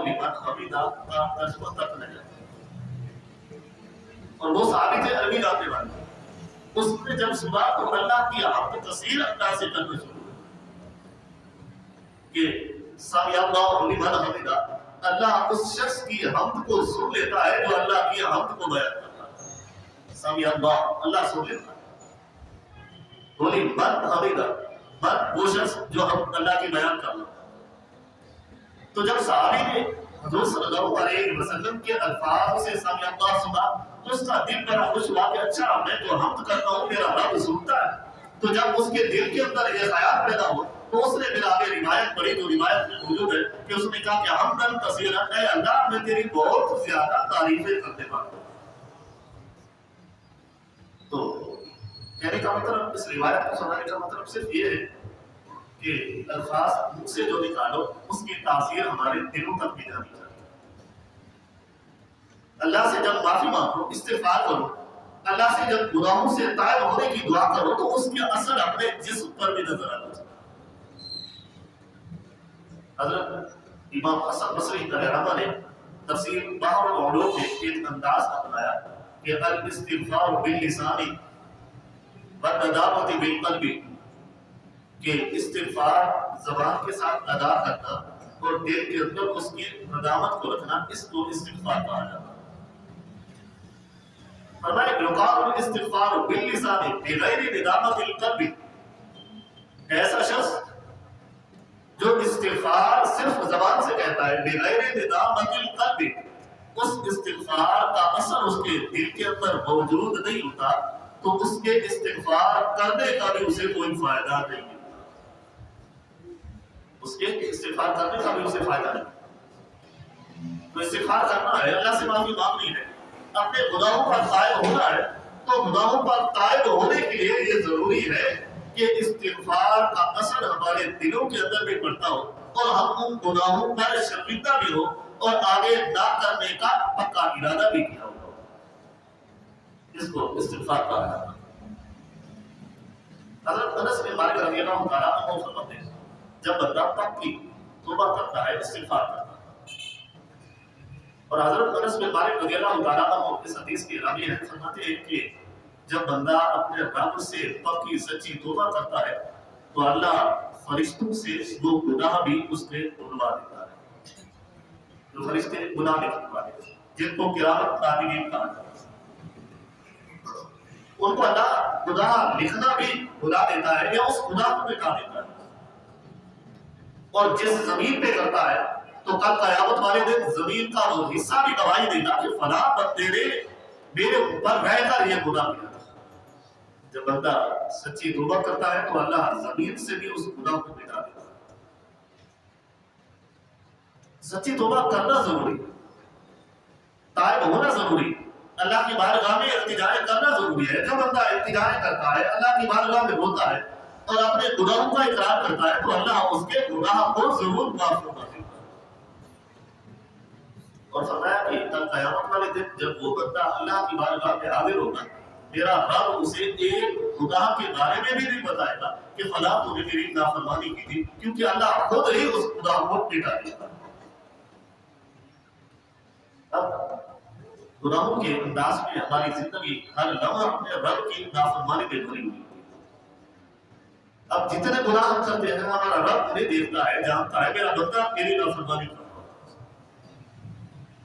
لمن حمیدہ کا ترجمہ تک نہیں جاتا. اور وہ صحابی تھے عربی جاننے والے. اس نے جب سنا تو اللہ کی حمد کثیر انداز سے کرنا شروع کہ سمع اللہ لمن حمیدہ، اللہ اس شخص کی حمد کو سن لیتا ہے جو اللہ کی حمد کو بیان کرتا ہے. سمع اللہ، اللہ سن لیتا ہے. بولی من حمیدہ، من وہ شخص جو ہم اللہ کی بیان کرنا. تو جب صحابی نے حضور صلی اللہ علیہ وسلم کے الفاظ سے سمع اللہ سنا تو اس کا دل بڑا خوش ہوا کہ اچھا میں تو حمد کرتا ہوں میرا رب سنتا ہے. تو جب اس کے دل کے اندر یہ خیال پیدا ہوا تو اس نے پھر آگے روایت پڑھی، تو روایت میں موجود ہے کہ اس نے کہا کہ حمدن کثیرا، اے اللہ میں تیری بہت زیادہ تعریفیں کرنے والا ہوں. تو کہنے کا مطلب، اس روایت کو سنانے کا مطلب صرف یہ ہے کہ الفاظ منہ سے جو نکالو اس کی تاثیر ہمارے دلوں تک بھی جانی چاہیے. اللہ سے جب معافی مانگو، استغفار کرو، اللہ سے جب گناہوں سے تائب ہونے کی دعا کرو تو اس کے اثر اپنے جسم پر بھی نظر آنا چاہیے. حضرت امام حسن بصری رحمہ نے تفسیر بحر العلوم میں ایک انداز اپنایا کہ الاستغفار باللسان والندامۃ بالقلب، کہ استغفار زبان کے ساتھ ادا کرنا اور دل کے اندر اس کی ندامت کو رکھنا، اس کو استغفار کہا جاتا ہے. فرمائے یقال الاستغفار باللسان بغیر ندامۃ القلب، ایسا شخص جو استغفار صرف زبان سے کہتا ہے بغیر ندامۃ القلب، اس استغفار کا اثر اس کے دل کے اندر موجود نہیں ہوتا تو اس کے استغفار کرنے کا بھی اسے کوئی فائدہ نہیں ملتا. اس کے استغفار کرنے کا بھی اسے فائدہ نہیں. تو استغفار کرنا ہے، اللہ سے معافی مانگنی ہے، اپنے گناہوں پر تائب ہونا ہے. تو گناہوں پر تائب ہونے کے لیے یہ ضروری ہے کہ استغفار کا اثر ہمارے دلوں کے اندر بھی پڑتا ہو اور ہم ان گناہوں پر شرمندہ بھی ہو اور آگے نہ کرنے کا پکا ارادہ بھی کیا ہو. اس کو استغفار کہا جاتا ہے. حضرت انس بن مالک رضی اللہ تعالیٰ عنہ فرماتے ہیں جب بندہ پکی توبہ کرتا ہے، استغفار کرتا ہے. اور حضرت انس بن مالک رضی اللہ تعالیٰ عنہ اس حدیث کے راوی ہیں، فرماتے ہیں کہ جب بندہ اپنے رب سے پکی سچی توبہ کرتا ہے تو اللہ فرشتوں سے وہ گناہ بھی اس نے دھلوا دیتا ہے. جو فرشتے گناہ لکھنے والے جن کو کرامت کاتبین کہا جاتا ہے، ان کو اللہ گناہ لکھنا بھی بھلا دیتا ہے یا اس گناہ کو مٹا دیتا ہے. اور جس زمین پہ کرتا ہے تو کل قیامت والے دن زمین کا وہ حصہ بھی گواہی دے گا کہ فلاں بندے نے میرے اوپر رہ کر یہ گناہ کیا. جب بندہ سچی توبہ کرتا ہے تو اللہ زمین سے بھی اس گناہ کو مٹا دیتا ہے. سچی توبہ کرنا ضروری ہے، تائب ہونا ضروری ہے، اللہ کی بارگاہ میں التجائے کرنا ضروری ہے. جب بندہ التجائے کرتا ہے، اللہ کی بارگاہ میں روتا ہے اور اپنے گناہوں کا اقرار کرتا ہے تو اللہ اس کے گناہ کو ضرور معاف فرما دیتا ہے. اور فرمایا کہ کل قیامت والے دن جب وہ بندہ اللہ کی بارگاہ میں حاضر ہوگا، میرا رب اسے ایک گناہ کے بارے میں بھی نہیں بتائے گا کہ فلاں تو نے میری نافرمانی کی تھی، کیونکہ اللہ خود ہی اس گناہ کو مٹا دے گا. اب گناہوں کے انداز میں ہماری زندگی ہر لمحہ اپنے رب کی نافرمانی پہ بھری ہوئی. اب جتنے گناہ ہم کرتے ہیں ہمارا رب انہیں دیکھتا ہے، جانتا ہے میرا بندہ میری نافرمانی کرتا ہے.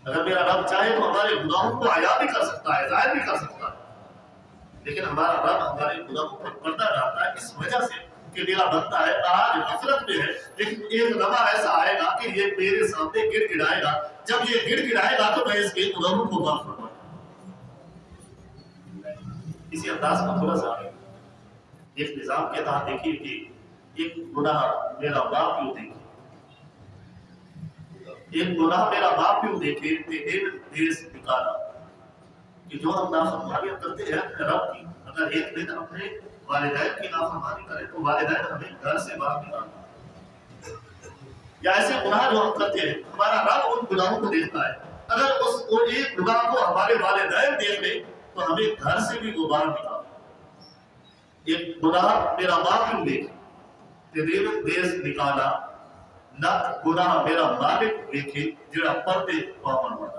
اگر میرا رب چاہے تو ہمارے گناہوں کو عیا بھی کر سکتا ہے، ظاہر بھی کر سکتا ہے، لیکن ہمارا رب ہمارے گناہوں پر پردہ ڈالتا ہے اس وجہ سے کہ میرا بندہ ہے آج غفلت میں ہے، لیکن ایک لمحہ ایسا آئے گا کہ یہ میرے سامنے گڑ گڑائے گا. جب یہ گڑ گڑائے گا تو میں اس کے گناہوں کو معاف فرماؤں. اسی انداز میں تھوڑا سا ایک نظام کے تحت دیکھیے کہ ایک گناہ میرا باپ کیوں دیکھے، ایک گناہ میرا باپ کیوں دیکھے، دیس نکالا کہ جو ہم نافرمانیاں کرتے ہیں اپنے رب کی، اگر ایک دن اپنے والدین کی نافرمانی کرے تو والدین ہمیں گھر سے باہر نکالتے ہیں. یا ایسے گناہ جو ہم کرتے ہیں ہمارا رب ان گناہوں کو دیکھتا ہے، اگر اس ایک گناہ کو ہمارے والدین دیکھ لیں تو ہمیں گھر سے بھی وہ باہر نکالتے. ایک گناہ میرا باپ کیوں دیکھے، دیس نکالا ਲੱਖ ਗੁਨਾਹ ਮੇਰਾ ਮਾਲਿਕ ਵੇਖੇ ਜਿਹੜਾ ਪਰਦੇ ਪਾਵਨ ਵਾਲਾ।